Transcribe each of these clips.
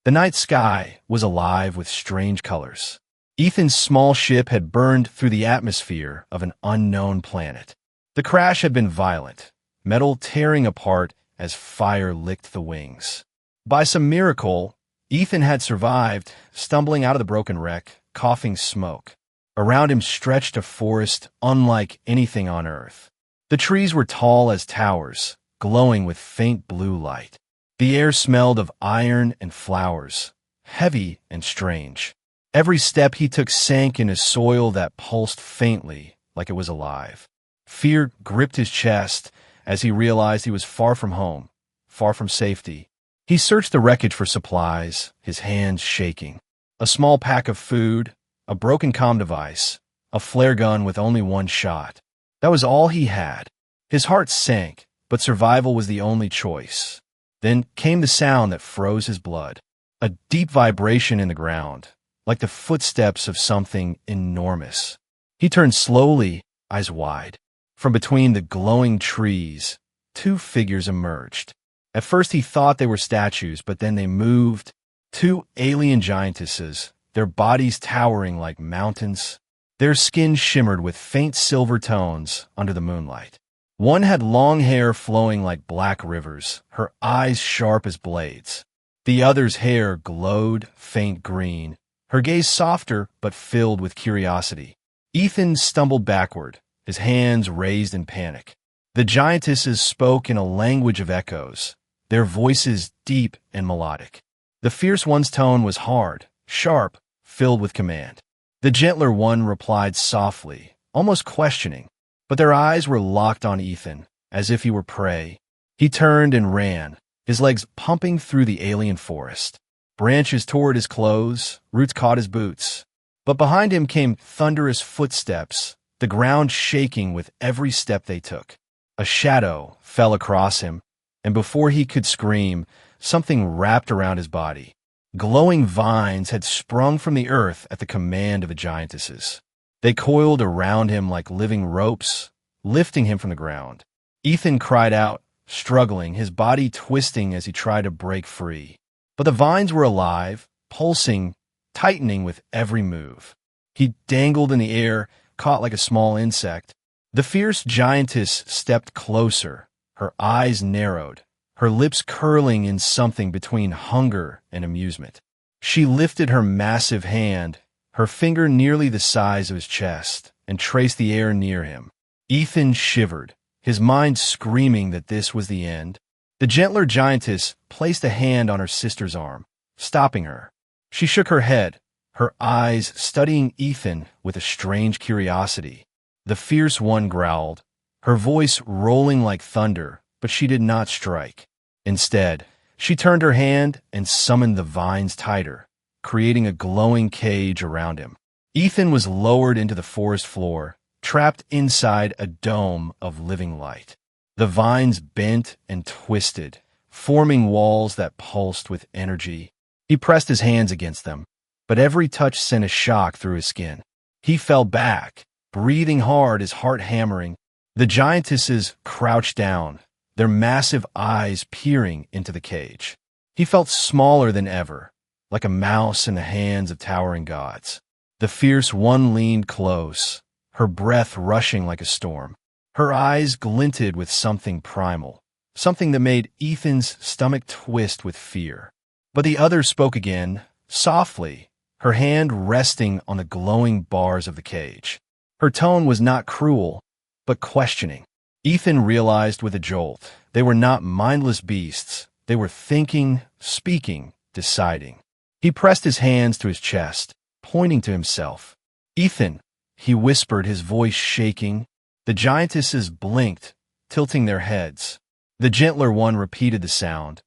The night sky was alive with strange colors. Ethan's small ship had burned through the atmosphere of an unknown planet. The crash had been violent, metal tearing apart as fire licked the wings. By some miracle, Ethan had survived, stumbling out of the broken wreck, coughing smoke. Around him stretched a forest unlike anything on Earth. The trees were tall as towers, glowing with faint blue light. The air smelled of iron and flowers, heavy and strange. Every step he took sank into soil that pulsed faintly, like it was alive. Fear gripped his chest as he realized he was far from home, far from safety. He searched the wreckage for supplies, his hands shaking. A small pack of food, a broken comm device, a flare gun with only one shot. That was all he had. His heart sank, but survival was the only choice. Then came the sound that froze his blood. A deep vibration in the ground, like the footsteps of something enormous. He turned slowly, eyes wide. From between the glowing trees, two figures emerged. At first he thought they were statues, but then they moved. Two alien giantesses, their bodies towering like mountains. Their skin shimmered with faint silver tones under the moonlight. One had long hair flowing like black rivers, her eyes sharp as blades. The other's hair glowed faint green, her gaze softer but filled with curiosity. Ethan stumbled backward, his hands raised in panic. The giantesses spoke in a language of echoes, their voices deep and melodic. The fierce one's tone was hard, sharp, filled with command. The gentler one replied softly, almost questioning, but their eyes were locked on Ethan, as if he were prey. He turned and ran, his legs pumping through the alien forest. Branches tore at his clothes, roots caught his boots. But behind him came thunderous footsteps, the ground shaking with every step they took. A shadow fell across him, and before he could scream, something wrapped around his body. Glowing vines had sprung from the earth at the command of the giantesses. They coiled around him like living ropes, lifting him from the ground. Ethan cried out, struggling, his body twisting as he tried to break free. But the vines were alive, pulsing, tightening with every move. He dangled in the air, caught like a small insect. The fierce giantess stepped closer, her eyes narrowed, her lips curling in something between hunger and amusement. She lifted her massive hand, her finger nearly the size of his chest, and traced the air near him. Ethan shivered, his mind screaming that this was the end. The gentler giantess placed a hand on her sister's arm, stopping her. She shook her head, her eyes studying Ethan with a strange curiosity. The fierce one growled, her voice rolling like thunder, but she did not strike. Instead, she turned her hand and summoned the vines tighter, creating a glowing cage around him. Ethan was lowered into the forest floor, trapped inside a dome of living light. The vines bent and twisted, forming walls that pulsed with energy. He pressed his hands against them, but every touch sent a shock through his skin. He fell back, breathing hard, his heart hammering. The giantesses crouched down, their massive eyes peering into the cage. He felt smaller than ever, like a mouse in the hands of towering gods. The fierce one leaned close, her breath rushing like a storm. Her eyes glinted with something primal, something that made Ethan's stomach twist with fear. But the other spoke again, softly, her hand resting on the glowing bars of the cage. Her tone was not cruel, but questioning. Ethan realized with a jolt, they were not mindless beasts. They were thinking, speaking, deciding. He pressed his hands to his chest, pointing to himself. "Ethan," he whispered, his voice shaking. The giantesses blinked, tilting their heads. The gentler one repeated the sound.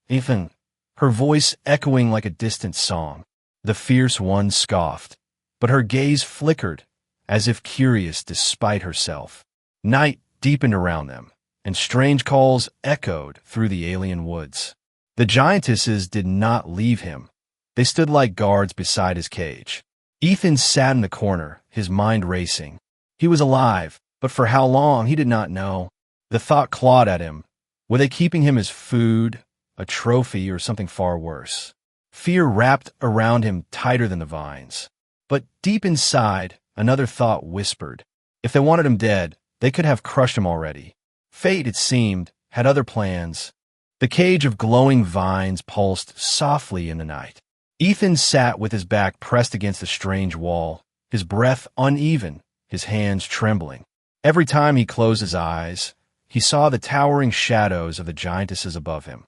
"Ethan," her voice echoing like a distant song. The fierce one scoffed, but her gaze flickered, as if curious despite herself. Night deepened around them, and strange calls echoed through the alien woods. The giantesses did not leave him. They stood like guards beside his cage. Ethan sat in the corner, his mind racing. He was alive, but for how long he did not know. The thought clawed at him. Were they keeping him as food, a trophy, or something far worse? Fear wrapped around him tighter than the vines. But deep inside, another thought whispered. If they wanted him dead, they could have crushed him already. Fate, it seemed, had other plans. The cage of glowing vines pulsed softly in the night. Ethan sat with his back pressed against the strange wall, his breath uneven, his hands trembling. Every time he closed his eyes, he saw the towering shadows of the giantesses above him,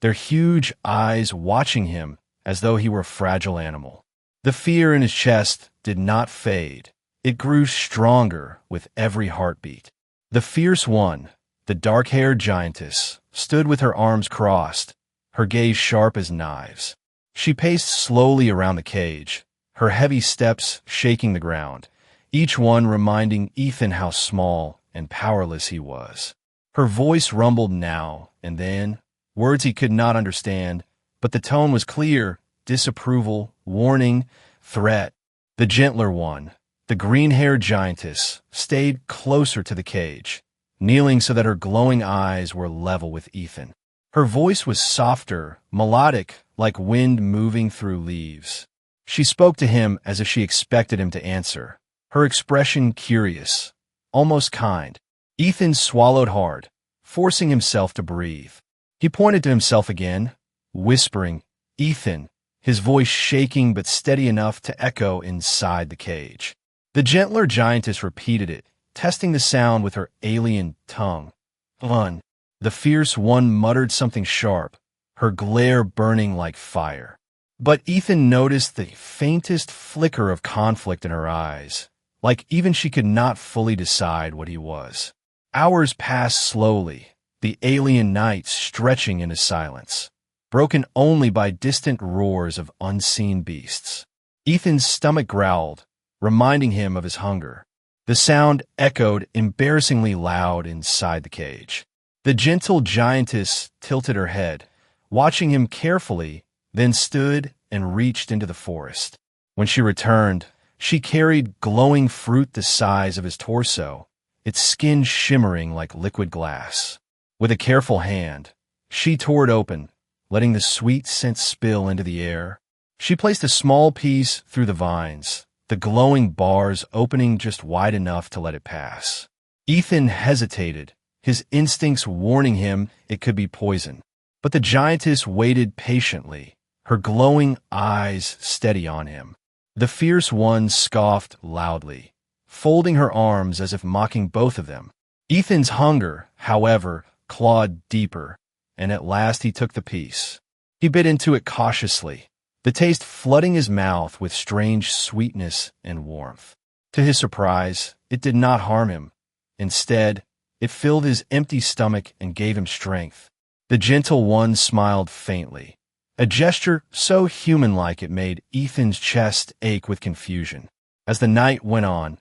their huge eyes watching him as though he were a fragile animal. The fear in his chest did not fade. It grew stronger with every heartbeat. The fierce one, the dark-haired giantess, stood with her arms crossed, her gaze sharp as knives. She paced slowly around the cage, her heavy steps shaking the ground, each one reminding Ethan how small and powerless he was. Her voice rumbled now and then, words he could not understand, but the tone was clear: disapproval, warning, threat. The gentler one, the green-haired giantess, stayed closer to the cage, kneeling so that her glowing eyes were level with Ethan. Her voice was softer, melodic, like wind moving through leaves. She spoke to him as if she expected him to answer, her expression curious, almost kind. Ethan swallowed hard, forcing himself to breathe. He pointed to himself again, whispering, "Ethan," his voice shaking but steady enough to echo inside the cage. The gentler giantess repeated it, testing the sound with her alien tongue. "Lun." The fierce one muttered something sharp, her glare burning like fire. But Ethan noticed the faintest flicker of conflict in her eyes, like even she could not fully decide what he was. Hours passed slowly, the alien night stretching into silence, broken only by distant roars of unseen beasts. Ethan's stomach growled, reminding him of his hunger. The sound echoed embarrassingly loud inside the cage. The gentle giantess tilted her head, watching him carefully, then stood and reached into the forest. When she returned, she carried glowing fruit the size of his torso, its skin shimmering like liquid glass. With a careful hand, she tore it open, letting the sweet scent spill into the air. She placed a small piece through the vines, the glowing bars opening just wide enough to let it pass. Ethan hesitated, his instincts warning him it could be poison. But the giantess waited patiently, her glowing eyes steady on him. The fierce one scoffed loudly, folding her arms as if mocking both of them. Ethan's hunger, however, clawed deeper, and at last he took the piece. He bit into it cautiously, the taste flooding his mouth with strange sweetness and warmth. To his surprise, it did not harm him. Instead, it filled his empty stomach and gave him strength. The gentle one smiled faintly, a gesture so human-like it made Ethan's chest ache with confusion. As the night went on,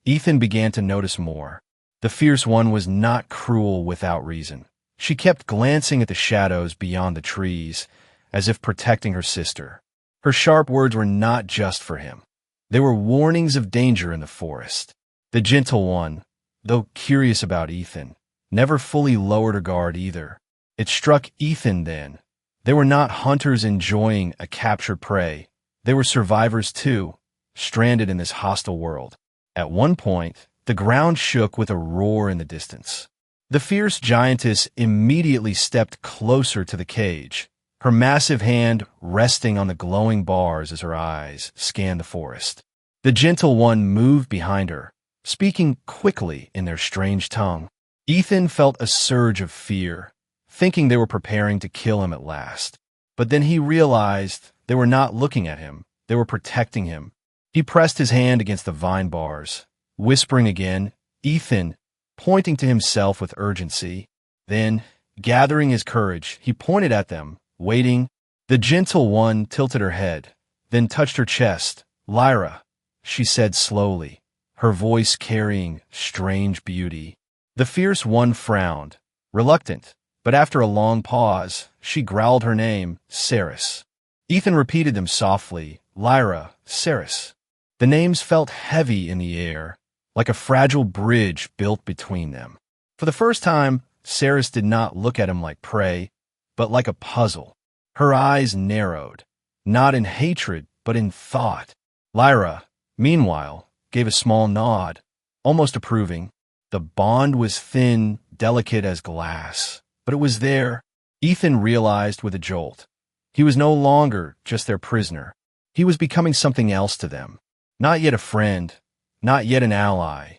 Ethan began to notice more. The fierce one was not cruel without reason. She kept glancing at the shadows beyond the trees, as if protecting her sister. Her sharp words were not just for him. They were warnings of danger in the forest. The gentle one, though curious about Ethan, never fully lowered her guard either. It struck Ethan then. They were not hunters enjoying a captured prey. They were survivors too, stranded in this hostile world. At one point, the ground shook with a roar in the distance. The fierce giantess immediately stepped closer to the cage, her massive hand resting on the glowing bars as her eyes scanned the forest. The gentle one moved behind her, speaking quickly in their strange tongue. Ethan felt a surge of fear, thinking they were preparing to kill him at last. But then he realized they were not looking at him, they were protecting him. He pressed his hand against the vine bars, whispering again, "Ethan," pointing to himself with urgency. Then, gathering his courage, he pointed at them, waiting. The gentle one tilted her head, then touched her chest. "Lyra," she said slowly, her voice carrying strange beauty. The fierce one frowned, reluctant, but after a long pause, she growled her name, "Ceres." Ethan repeated them softly, "Lyra, Ceres." The names felt heavy in the air, like a fragile bridge built between them. For the first time, Ceres did not look at him like prey, but like a puzzle. Her eyes narrowed, not in hatred, but in thought. Lyra, meanwhile, gave a small nod, almost approving. The bond was thin, delicate as glass, but it was there. Ethan realized with a jolt. He was no longer just their prisoner. He was becoming something else to them. Not yet a friend, not yet an ally,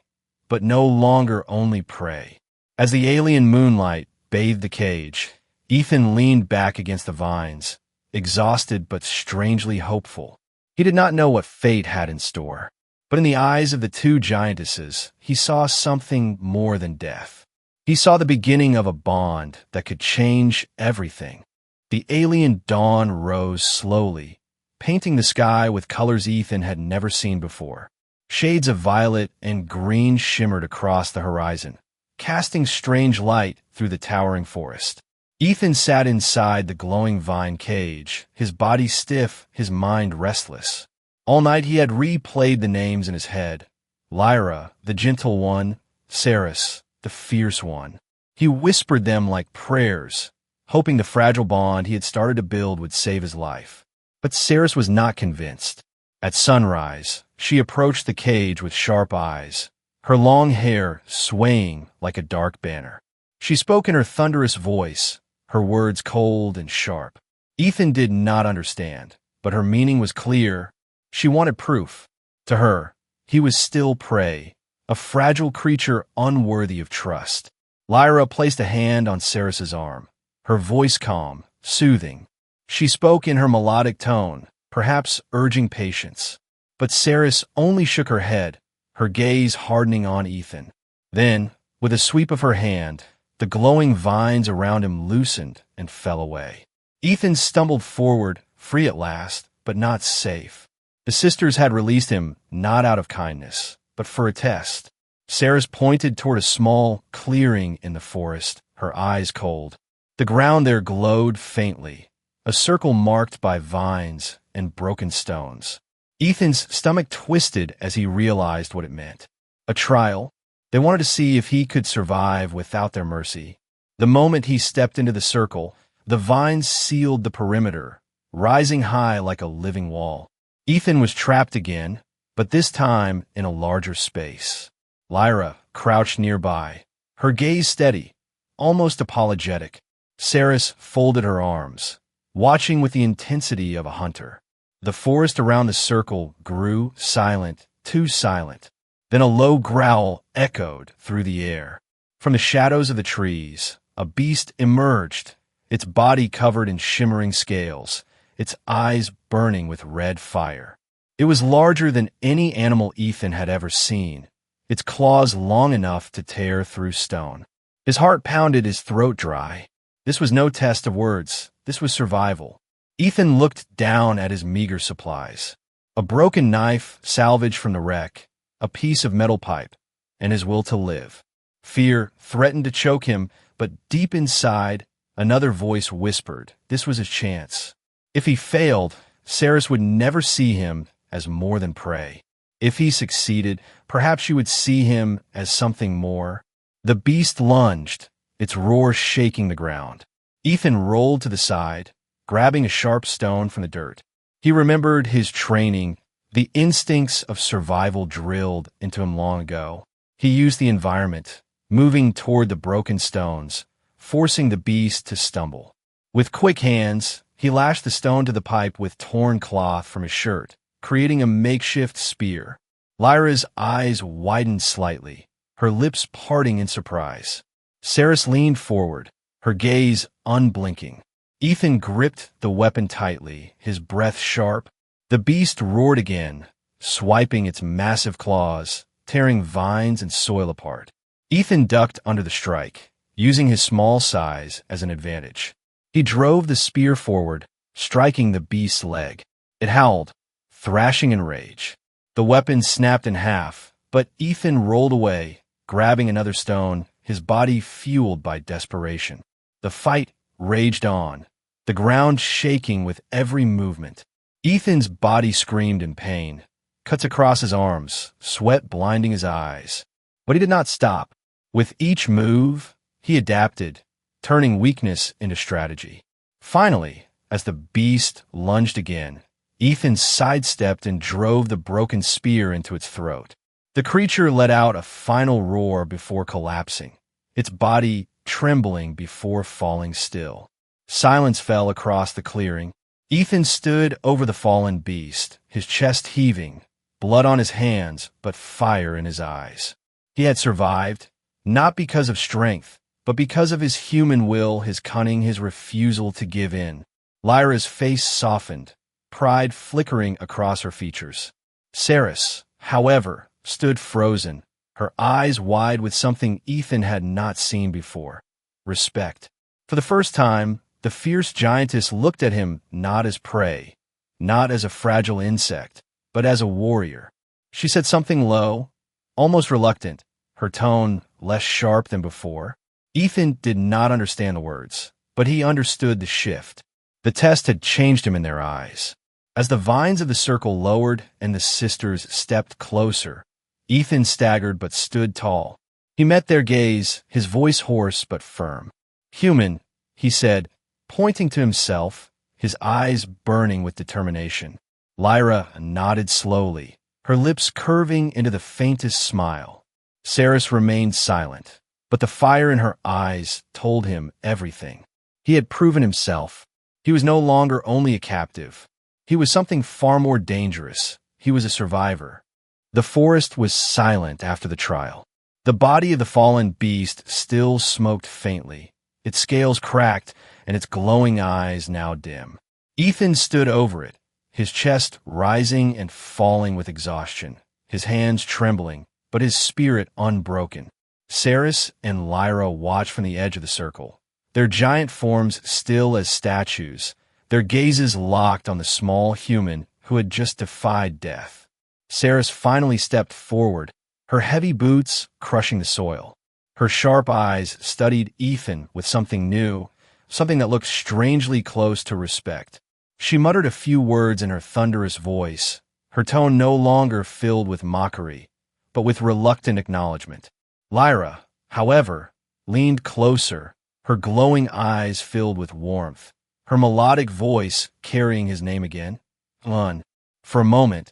but no longer only prey. As the alien moonlight bathed the cage, Ethan leaned back against the vines, exhausted but strangely hopeful. He did not know what fate had in store, but in the eyes of the two giantesses, he saw something more than death. He saw the beginning of a bond that could change everything. The alien dawn rose slowly, painting the sky with colors Ethan had never seen before. Shades of violet and green shimmered across the horizon, casting strange light through the towering forest. Ethan sat inside the glowing vine cage, his body stiff, his mind restless. All night he had replayed the names in his head. Lyra, the gentle one, Ceres, the fierce one. He whispered them like prayers, hoping the fragile bond he had started to build would save his life. But Ceres was not convinced. At sunrise, she approached the cage with sharp eyes, her long hair swaying like a dark banner. She spoke in her thunderous voice, her words cold and sharp. Ethan did not understand, but her meaning was clear. She wanted proof. To her, he was still prey, a fragile creature unworthy of trust. Lyra placed a hand on Ceres's arm, her voice calm, soothing. She spoke in her melodic tone, perhaps urging patience. But Ceres only shook her head, her gaze hardening on Ethan. Then, with a sweep of her hand, the glowing vines around him loosened and fell away. Ethan stumbled forward, free at last, but not safe. The sisters had released him not out of kindness, but for a test. Ceres pointed toward a small clearing in the forest, her eyes cold. The ground there glowed faintly, a circle marked by vines and broken stones. Ethan's stomach twisted as he realized what it meant. A trial. They wanted to see if he could survive without their mercy. The moment he stepped into the circle, the vines sealed the perimeter, rising high like a living wall. Ethan was trapped again, but this time in a larger space. Lyra crouched nearby, her gaze steady, almost apologetic. Ceres folded her arms, watching with the intensity of a hunter. The forest around the circle grew silent, too silent. Then a low growl echoed through the air. From the shadows of the trees, a beast emerged, its body covered in shimmering scales, its eyes burning with red fire. It was larger than any animal Ethan had ever seen, its claws long enough to tear through stone. His heart pounded, his throat dry. This was no test of words. This was survival. Ethan looked down at his meager supplies. A broken knife salvaged from the wreck, a piece of metal pipe, and his will to live. Fear threatened to choke him, but deep inside, another voice whispered this was his chance. If he failed, Ceres would never see him as more than prey. If he succeeded, perhaps she would see him as something more. The beast lunged, its roar shaking the ground. Ethan rolled to the side, grabbing a sharp stone from the dirt. He remembered his training, the instincts of survival drilled into him long ago. He used the environment, moving toward the broken stones, forcing the beast to stumble. With quick hands, he lashed the stone to the pipe with torn cloth from his shirt, creating a makeshift spear. Lyra's eyes widened slightly, her lips parting in surprise. Ceres leaned forward, her gaze unblinking. Ethan gripped the weapon tightly, his breath sharp. The beast roared again, swiping its massive claws, tearing vines and soil apart. Ethan ducked under the strike, using his small size as an advantage. He drove the spear forward, striking the beast's leg. It howled, thrashing in rage. The weapon snapped in half, but Ethan rolled away, grabbing another stone, his body fueled by desperation. The fight raged on, the ground shaking with every movement. Ethan's body screamed in pain, cuts across his arms, sweat blinding his eyes. But he did not stop. With each move, he adapted, turning weakness into strategy. Finally, As the beast lunged again, Ethan sidestepped and drove the broken spear into its throat. The creature let out a final roar before collapsing, its body trembling before falling still. Silence fell across the clearing. Ethan stood over the fallen beast, his chest heaving, blood on his hands, but fire in his eyes. He had survived, not because of strength, but because of his human will, his cunning, his refusal to give in. Lyra's face softened, pride flickering across her features. Saris, however, stood frozen, her eyes wide with something Ethan had not seen before: respect. For the first time, the fierce giantess looked at him not as prey, not as a fragile insect, but as a warrior. She said something low, almost reluctant, her tone less sharp than before. Ethan did not understand the words, but he understood the shift. The test had changed him in their eyes. As the vines of the circle lowered and the sisters stepped closer, Ethan staggered but stood tall. He met their gaze, his voice hoarse but firm. "Human," he said, pointing to himself, his eyes burning with determination. Lyra nodded slowly, her lips curving into the faintest smile. Saris remained silent, but the fire in her eyes told him everything. He had proven himself. He was no longer only a captive. He was something far more dangerous. He was a survivor. The forest was silent after the trial. The body of the fallen beast still smoked faintly, its scales cracked and its glowing eyes now dim. Ethan stood over it, his chest rising and falling with exhaustion, his hands trembling, but his spirit unbroken. Saris and Lyra watched from the edge of the circle, their giant forms still as statues, their gazes locked on the small human who had just defied death. Saris finally stepped forward, her heavy boots crushing the soil. Her sharp eyes studied Ethan with something new, something that looked strangely close to respect. She muttered a few words in her thunderous voice, her tone no longer filled with mockery, but with reluctant acknowledgement. Lyra, however, leaned closer, her glowing eyes filled with warmth, her melodic voice carrying his name again. "Lun." For a moment,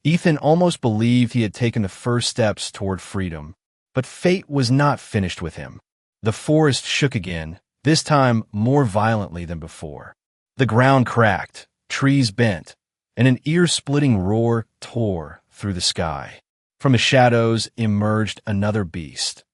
Ethan almost believed he had taken the first steps toward freedom. But fate was not finished with him. The forest shook again, this time more violently than before. The ground cracked, trees bent, and an ear-splitting roar tore through the sky. From the shadows emerged another beast.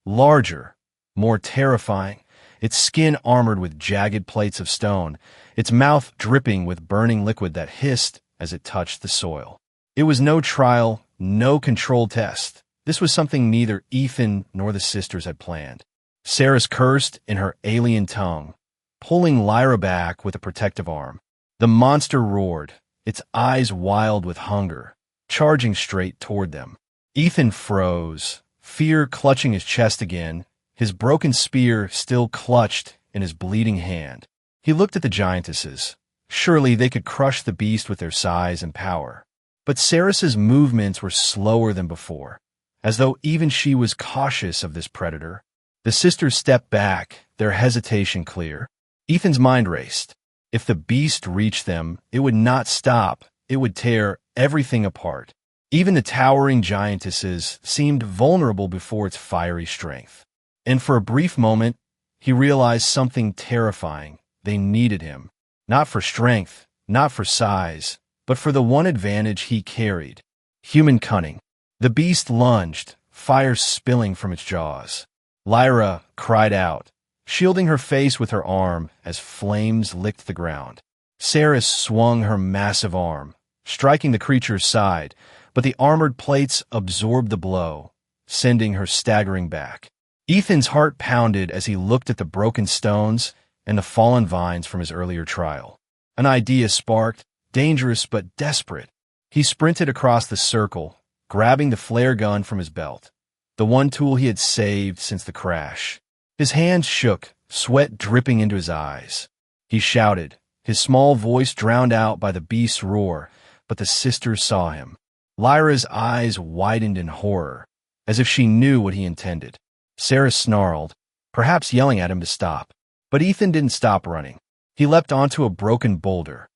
Larger, more terrifying, its skin armored with jagged plates of stone, its mouth dripping with burning liquid that hissed as it touched the soil. It was no trial, no controlled test. This was something neither Ethan nor the sisters had planned. Saris cursed in her alien tongue, pulling Lyra back with a protective arm. The monster roared, its eyes wild with hunger, charging straight toward them. Ethan froze, fear clutching his chest again, his broken spear still clutched in his bleeding hand. He looked at the giantesses. Surely they could crush the beast with their size and power. But Saris's movements were slower than before, as though even she was cautious of this predator. The sisters stepped back, their hesitation clear. Ethan's mind raced. If the beast reached them, it would not stop. It would tear everything apart. Even the towering giantesses seemed vulnerable before its fiery strength. And for a brief moment, he realized something terrifying. They needed him. Not for strength, not for size, but for the one advantage he carried: human cunning. The beast lunged, fire spilling from its jaws. Lyra cried out, shielding her face with her arm as flames licked the ground. Saris swung her massive arm, striking the creature's side, but the armored plates absorbed the blow, sending her staggering back. Ethan's heart pounded as he looked at the broken stones and the fallen vines from his earlier trial. An idea sparked, dangerous but desperate. He sprinted across the circle, grabbing the flare gun from his belt, the one tool he had saved since the crash. His hands shook, sweat dripping into his eyes. He shouted, his small voice drowned out by the beast's roar, but the sisters saw him. Lyra's eyes widened in horror, as if she knew what he intended. Saris snarled, perhaps yelling at him to stop. But Ethan didn't stop running. He leapt onto a broken boulder,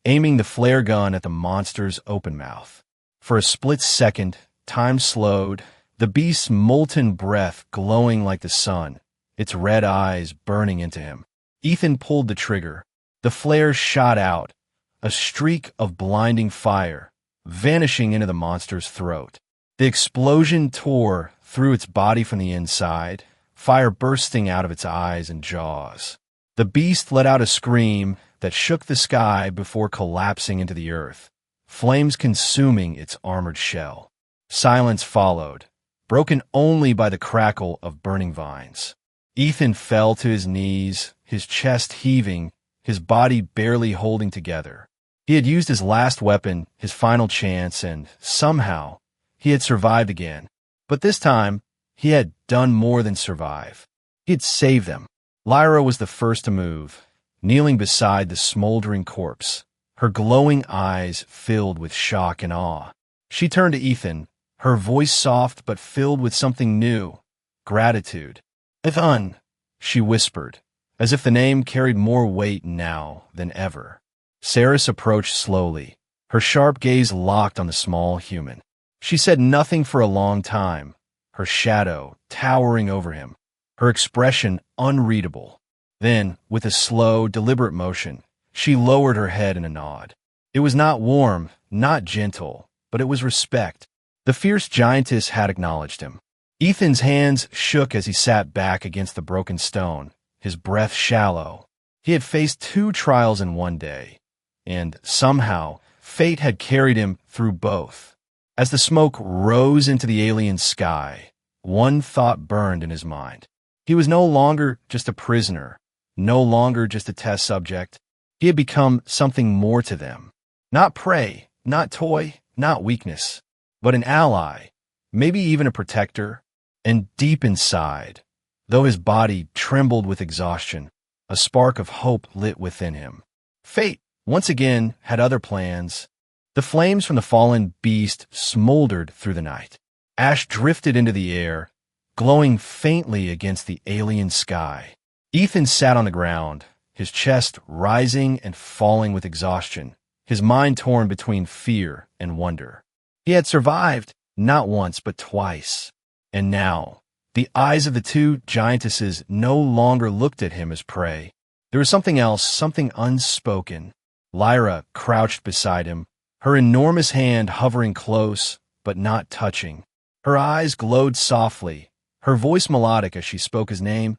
aiming the flare gun at the monster's open mouth. For a split second, time slowed, the beast's molten breath glowing like the sun, its red eyes burning into him. Ethan pulled the trigger. The flare shot out, a streak of blinding fire, vanishing into the monster's throat. The explosion tore through its body from the inside, fire bursting out of its eyes and jaws. The beast let out a scream that shook the sky before collapsing into the earth, flames consuming its armored shell. Silence followed, broken only by the crackle of burning vines. Ethan fell to his knees, his chest heaving, his body barely holding together. He had used his last weapon, his final chance, and somehow he had survived again. But this time, he had done more than survive. He had saved them. Lyra was the first to move, kneeling beside the smoldering corpse, her glowing eyes filled with shock and awe. She turned to Ethan, her voice soft but filled with something new, gratitude. "Ethan," she whispered, as if the name carried more weight now than ever. Saris approached slowly, her sharp gaze locked on the small human. She said nothing for a long time, her shadow towering over him, her expression unreadable. Then, with a slow, deliberate motion, she lowered her head in a nod. It was not warm, not gentle, but it was respect. The fierce giantess had acknowledged him. Ethan's hands shook as he sat back against the broken stone, his breath shallow. He had faced 2 trials in one day, and somehow fate had carried him through both. As the smoke rose into the alien sky, one thought burned in his mind. He was no longer just a prisoner, no longer just a test subject. He had become something more to them. Not prey, not toy, not weakness, but an ally, maybe even a protector. And deep inside, though his body trembled with exhaustion, a spark of hope lit within him. Fate, once again, had other plans. The flames from the fallen beast smoldered through the night. Ash drifted into the air, glowing faintly against the alien sky. Ethan sat on the ground, his chest rising and falling with exhaustion, his mind torn between fear and wonder. He had survived, not once but twice. And now, the eyes of the 2 giantesses no longer looked at him as prey. There was something else, something unspoken. Lyra crouched beside him, her enormous hand hovering close, but not touching. Her eyes glowed softly, her voice melodic as she spoke his name.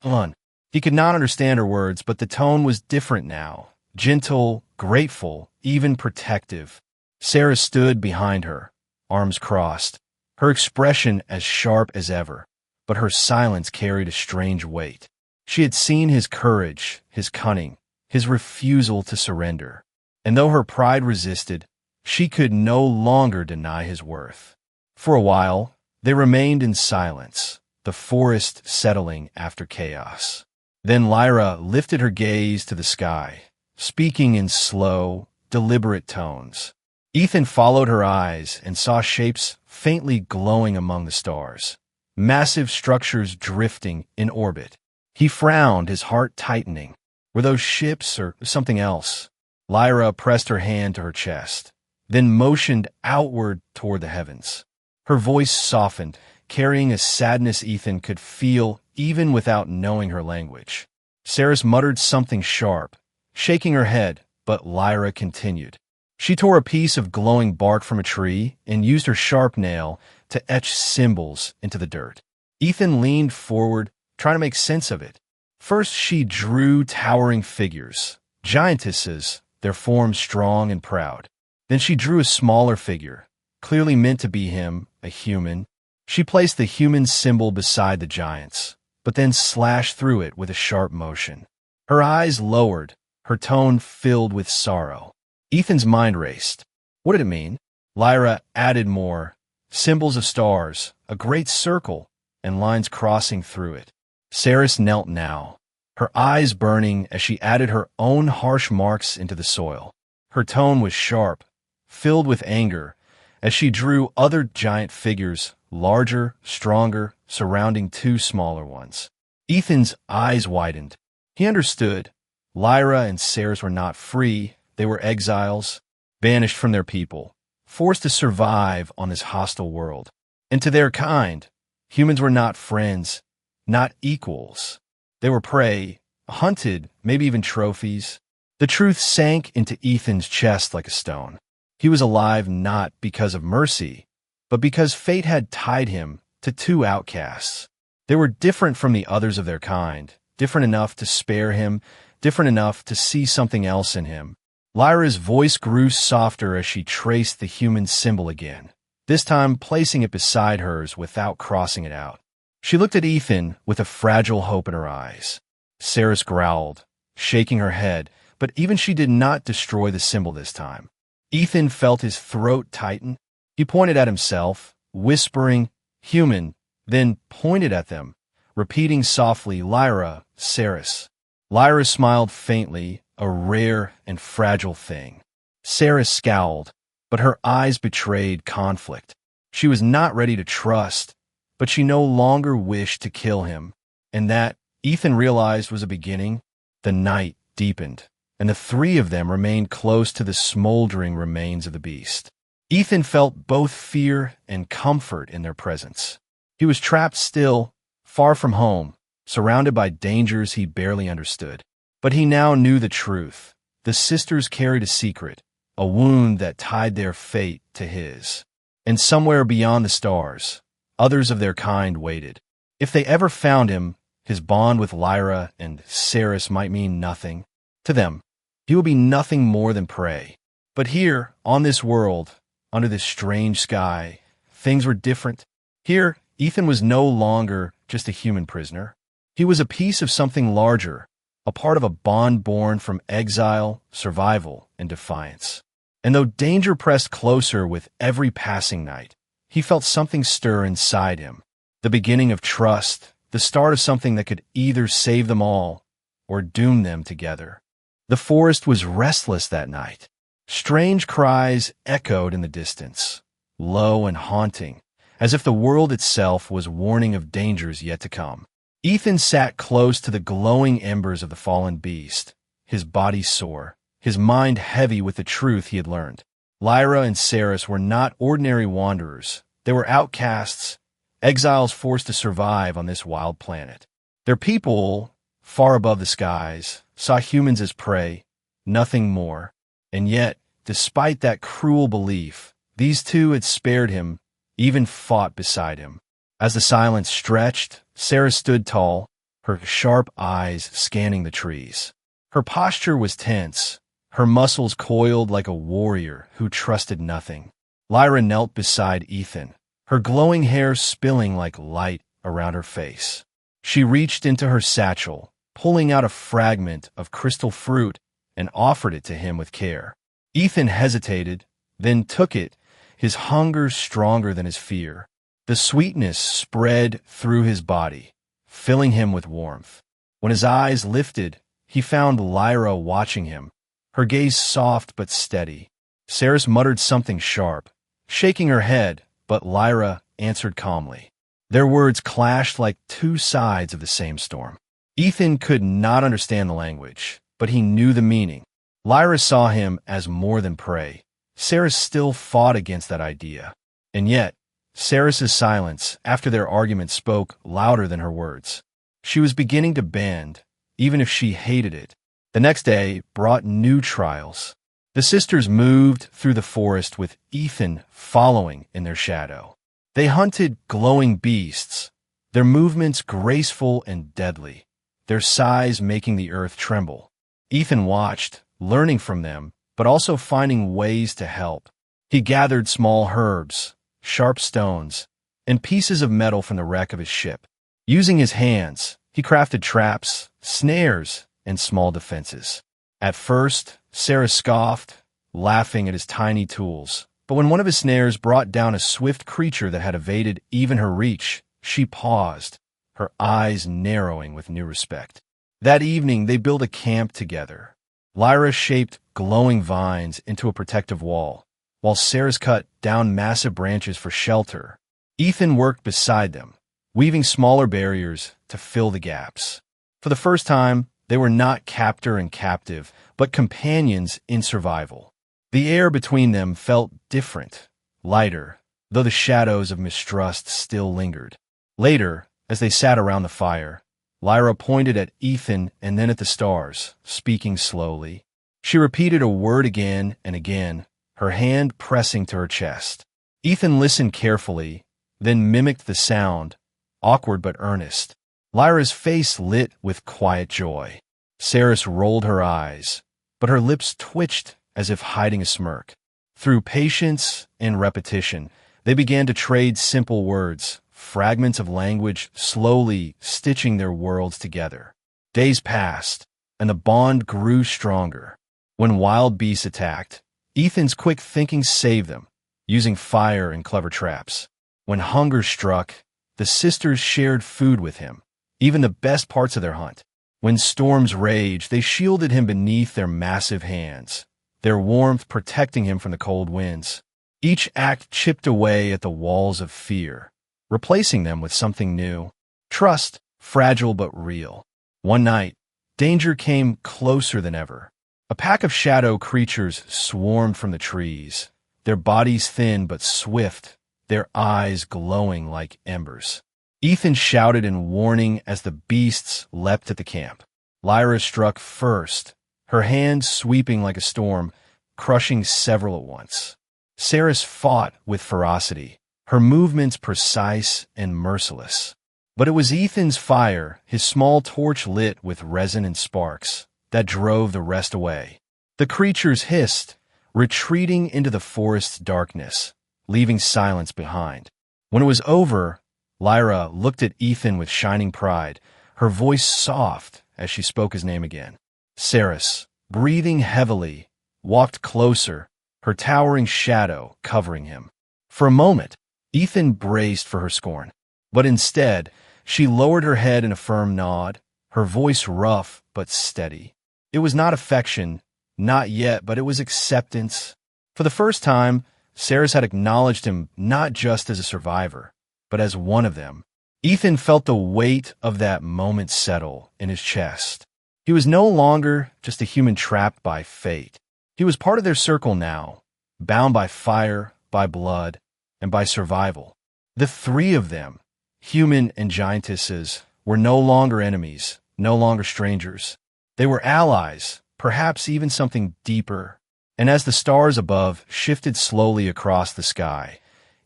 "Hun." He could not understand her words, but the tone was different now. Gentle, grateful, even protective. Sarah stood behind her, arms crossed, her expression as sharp as ever, but her silence carried a strange weight. She had seen his courage, his cunning, his refusal to surrender. And though her pride resisted, she could no longer deny his worth. For a while, they remained in silence, the forest settling after chaos. Then Lyra lifted her gaze to the sky, speaking in slow, deliberate tones. Ethan followed her eyes and saw shapes faintly glowing among the stars, massive structures drifting in orbit. He frowned, his heart tightening. Were those ships or something else? Lyra pressed her hand to her chest, then motioned outward toward the heavens. Her voice softened, carrying a sadness Ethan could feel even without knowing her language. Saris muttered something sharp, shaking her head, but Lyra continued. She tore a piece of glowing bark from a tree and used her sharp nail to etch symbols into the dirt. Ethan leaned forward, trying to make sense of it. First, she drew towering figures, giantesses, their forms strong and proud. Then she drew a smaller figure, clearly meant to be him, a human. She placed the human symbol beside the giants, but then slashed through it with a sharp motion. Her eyes lowered, her tone filled with sorrow. Ethan's mind raced. What did it mean? Lyra added more, symbols of stars, a great circle, and lines crossing through it. Saris knelt now, her eyes burning as she added her own harsh marks into the soil. Her tone was sharp, filled with anger, as she drew other giant figures, larger, stronger, surrounding 2 smaller ones. Ethan's eyes widened. He understood. Lyra and Ceres were not free. They were exiles, banished from their people, forced to survive on this hostile world. And to their kind, humans were not friends, not equals. They were prey, hunted, maybe even trophies. The truth sank into Ethan's chest like a stone. He was alive not because of mercy, but because fate had tied him to two outcasts. They were different from the others of their kind, different enough to spare him, different enough to see something else in him. Lyra's voice grew softer as she traced the human symbol again, this time placing it beside hers without crossing it out. She looked at Ethan with a fragile hope in her eyes. Ceres growled, shaking her head, but even she did not destroy the symbol this time. Ethan felt his throat tighten. He pointed at himself, whispering, "Human," then pointed at them, repeating softly, "Lyra, Ceres." Lyra smiled faintly, a rare and fragile thing. Ceres scowled, but her eyes betrayed conflict. She was not ready to trust, but she no longer wished to kill him. And that, Ethan realized, was a beginning. The night deepened, and the three of them remained close to the smoldering remains of the beast. Ethan felt both fear and comfort in their presence. He was trapped still, far from home, surrounded by dangers he barely understood. But he now knew the truth. The sisters carried a secret, a wound that tied their fate to his. And somewhere beyond the stars, others of their kind waited. If they ever found him, his bond with Lyra and Ceres might mean nothing. To them, he would be nothing more than prey. But here, on this world, under this strange sky, things were different. Here, Ethan was no longer just a human prisoner. He was a piece of something larger, a part of a bond born from exile, survival, and defiance. And though danger pressed closer with every passing night, he felt something stir inside him. The beginning of trust, the start of something that could either save them all or doom them together. The forest was restless that night. Strange cries echoed in the distance, low and haunting, as if the world itself was warning of dangers yet to come. Ethan sat close to the glowing embers of the fallen beast, his body sore, his mind heavy with the truth he had learned. Lyra and Ceres were not ordinary wanderers. They were outcasts, exiles forced to survive on this wild planet. Their people, far above the skies, saw humans as prey, nothing more. And yet, despite that cruel belief, these two had spared him, even fought beside him. As the silence stretched, Ceres stood tall, her sharp eyes scanning the trees. Her posture was tense, her muscles coiled like a warrior who trusted nothing. Lyra knelt beside Ethan, her glowing hair spilling like light around her face. She reached into her satchel, pulling out a fragment of crystal fruit, and offered it to him with care. Ethan hesitated, then took it, his hunger stronger than his fear. The sweetness spread through his body, filling him with warmth. When his eyes lifted, he found Lyra watching him, her gaze soft but steady. Ceres muttered something sharp, shaking her head, but Lyra answered calmly. Their words clashed like two sides of the same storm. Ethan could not understand the language, but he knew the meaning. Lyra saw him as more than prey. Ceres still fought against that idea. And yet, Ceres' silence after their argument spoke louder than her words. She was beginning to bend, even if she hated it. The next day brought new trials. The sisters moved through the forest with Ethan following in their shadow. They hunted glowing beasts, their movements graceful and deadly, their size making the earth tremble. Ethan watched, learning from them, but also finding ways to help. He gathered small herbs, sharp stones, and pieces of metal from the wreck of his ship. Using his hands, he crafted traps, snares, and small defenses. At first, Ceres scoffed, laughing at his tiny tools. But when one of his snares brought down a swift creature that had evaded even her reach, she paused, her eyes narrowing with new respect. That evening, they built a camp together. Lyra shaped glowing vines into a protective wall, while Ceres cut down massive branches for shelter. Ethan worked beside them, weaving smaller barriers to fill the gaps. For the first time, They were not captor and captive, but companions in survival. The air between them felt different, lighter, though the shadows of mistrust still lingered. Later, as they sat around the fire, Lyra pointed at Ethan and then at the stars, speaking slowly. She repeated a word again and again, her hand pressing to her chest. Ethan listened carefully, then mimicked the sound, awkward but earnest. Lyra's face lit with quiet joy. Saris rolled her eyes, but her lips twitched as if hiding a smirk. Through patience and repetition, they began to trade simple words, fragments of language slowly stitching their worlds together. Days passed, and the bond grew stronger. When wild beasts attacked, Ethan's quick thinking saved them, using fire and clever traps. When hunger struck, the sisters shared food with him, even the best parts of their hunt. When storms raged, they shielded him beneath their massive hands, their warmth protecting him from the cold winds. Each act chipped away at the walls of fear, replacing them with something new. Trust, fragile but real. One night, danger came closer than ever. A pack of shadow creatures swarmed from the trees, their bodies thin but swift, their eyes glowing like embers. Ethan shouted in warning as the beasts leapt at the camp. Lyra struck first, her hand sweeping like a storm, crushing several at once. Saris fought with ferocity, her movements precise and merciless. But it was Ethan's fire, his small torch lit with resin and sparks, that drove the rest away. The creatures hissed, retreating into the forest's darkness, leaving silence behind. When it was over, Lyra looked at Ethan with shining pride, her voice soft as she spoke his name again. Saris, breathing heavily, walked closer, her towering shadow covering him. For a moment, Ethan braced for her scorn, but instead, she lowered her head in a firm nod, her voice rough but steady. It was not affection, not yet, but it was acceptance. For the first time, Saris had acknowledged him not just as a survivor, but as one of them. Ethan felt the weight of that moment settle in his chest. He was no longer just a human trapped by fate. He was part of their circle now, bound by fire, by blood, and by survival. The three of them, human and giantesses, were no longer enemies, no longer strangers. They were allies, perhaps even something deeper. And as the stars above shifted slowly across the sky,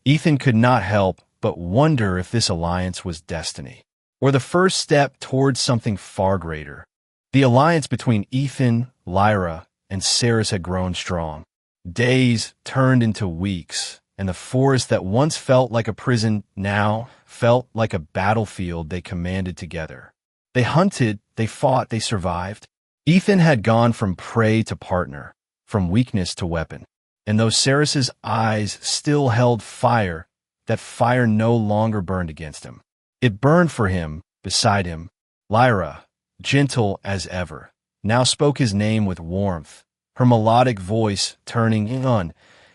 Ethan could not help but wonder if this alliance was destiny, or the first step towards something far greater. The alliance between Ethan, Lyra, and Saris had grown strong. Days turned into weeks, and the forest that once felt like a prison now felt like a battlefield they commanded together. They hunted, they fought, they survived. Ethan had gone from prey to partner, from weakness to weapon. And though Saris's eyes still held fire, that fire no longer burned against him. It burned for him, beside him. Lyra, gentle as ever, now spoke his name with warmth, her melodic voice turning on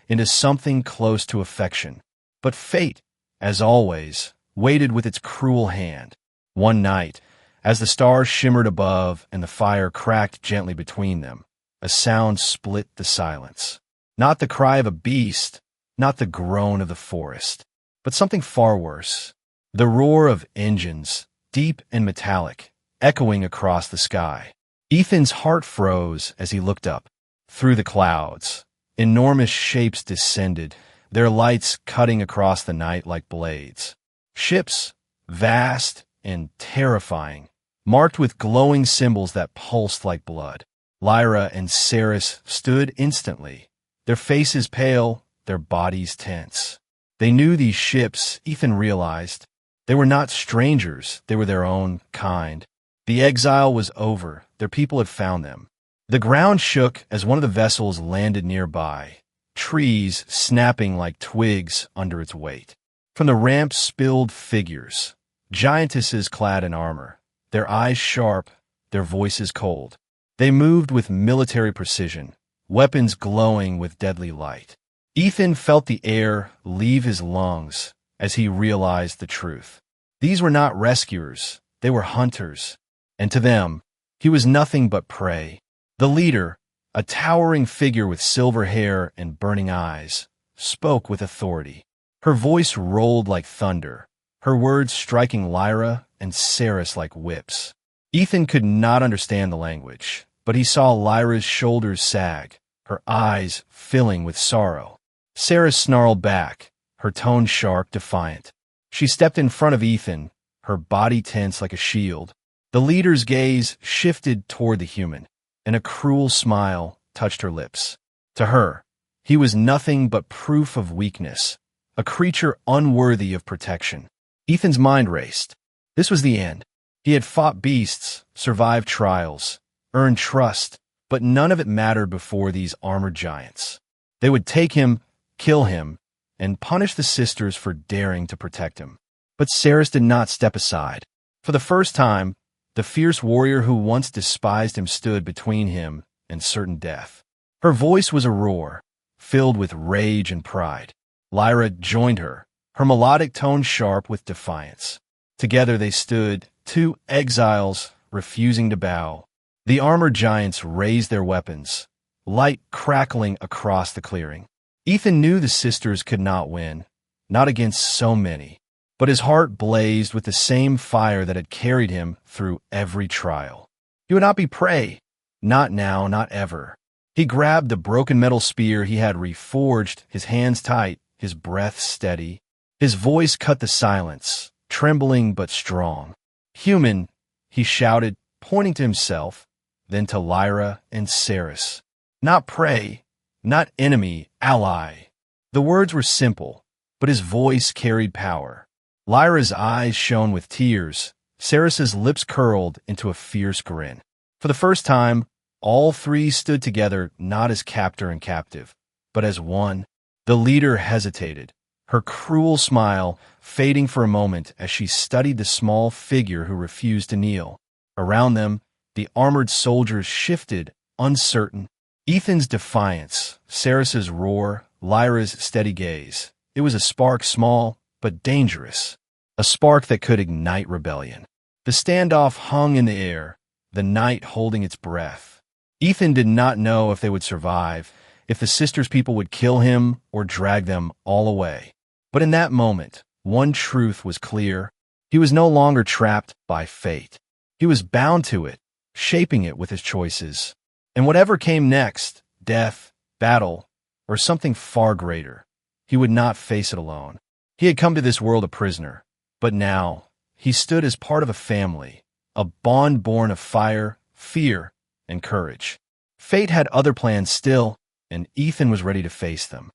into something close to affection. But fate, as always, waited with its cruel hand. One night, as the stars shimmered above and the fire cracked gently between them, a sound split the silence. Not the cry of a beast, not the groan of the forest, but something far worse. The roar of engines, deep and metallic, echoing across the sky. Ethan's heart froze as he looked up. Through the clouds, enormous shapes descended, their lights cutting across the night like blades. Ships, vast and terrifying, marked with glowing symbols that pulsed like blood. Lyra and Saris stood instantly, their faces pale, their bodies tense. They knew these ships, Ethan realized. They were not strangers, they were their own kind. The exile was over, their people had found them. The ground shook as one of the vessels landed nearby, trees snapping like twigs under its weight. From the ramp spilled figures, giantesses clad in armor, their eyes sharp, their voices cold. They moved with military precision, weapons glowing with deadly light. Ethan felt the air leave his lungs as he realized the truth. These were not rescuers, they were hunters, and to them, He was nothing but prey. The leader, a towering figure with silver hair and burning eyes, spoke with authority. Her voice rolled like thunder, her words striking Lyra and Ceres like whips. Ethan could not understand the language, but he saw Lyra's shoulders sag, her eyes filling with sorrow. Ceres snarled back, her tone sharp, defiant. She stepped in front of Ethan, her body tense like a shield. The leader's gaze shifted toward the human, and a cruel smile touched her lips. To her, he was nothing but proof of weakness, a creature unworthy of protection. Ethan's mind raced. This was the end. He had fought beasts, survived trials, earned trust, but none of it mattered before these armored giants. They would take him, kill him, and punish the sisters for daring to protect him. But Ceres did not step aside. For the first time, the fierce warrior who once despised him stood between him and certain death. Her voice was a roar, filled with rage and pride. Lyra joined her, her melodic tone sharp with defiance. Together they stood, two exiles refusing to bow. The armored giants raised their weapons, light crackling across the clearing. Ethan knew the sisters could not win, not against so many, but his heart blazed with the same fire that had carried him through every trial. He would not be prey, not now, not ever. He grabbed the broken metal spear he had reforged, his hands tight, his breath steady. His voice cut the silence, trembling but strong. Human, he shouted, pointing to himself, then to Lyra and Ceres. Not prey, not enemy, ally. The words were simple, but his voice carried power. Lyra's eyes shone with tears. Ceres's lips curled into a fierce grin. For the first time, all three stood together not as captor and captive, but as one. The leader hesitated, her cruel smile fading for a moment as she studied the small figure who refused to kneel. Around them, the armored soldiers shifted, uncertain. Ethan's defiance, Ceres's roar, Lyra's steady gaze. It was a spark small, but dangerous. A spark that could ignite rebellion. The standoff hung in the air, the night holding its breath. Ethan did not know if they would survive, if the sisters' people would kill him or drag them all away. But in that moment, one truth was clear. He was no longer trapped by fate. He was bound to it, shaping it with his choices. And whatever came next, death, battle, or something far greater, he would not face it alone. He had come to this world a prisoner, but now he stood as part of a family, a bond born of fire, fear, and courage. Fate had other plans still, and Ethan was ready to face them.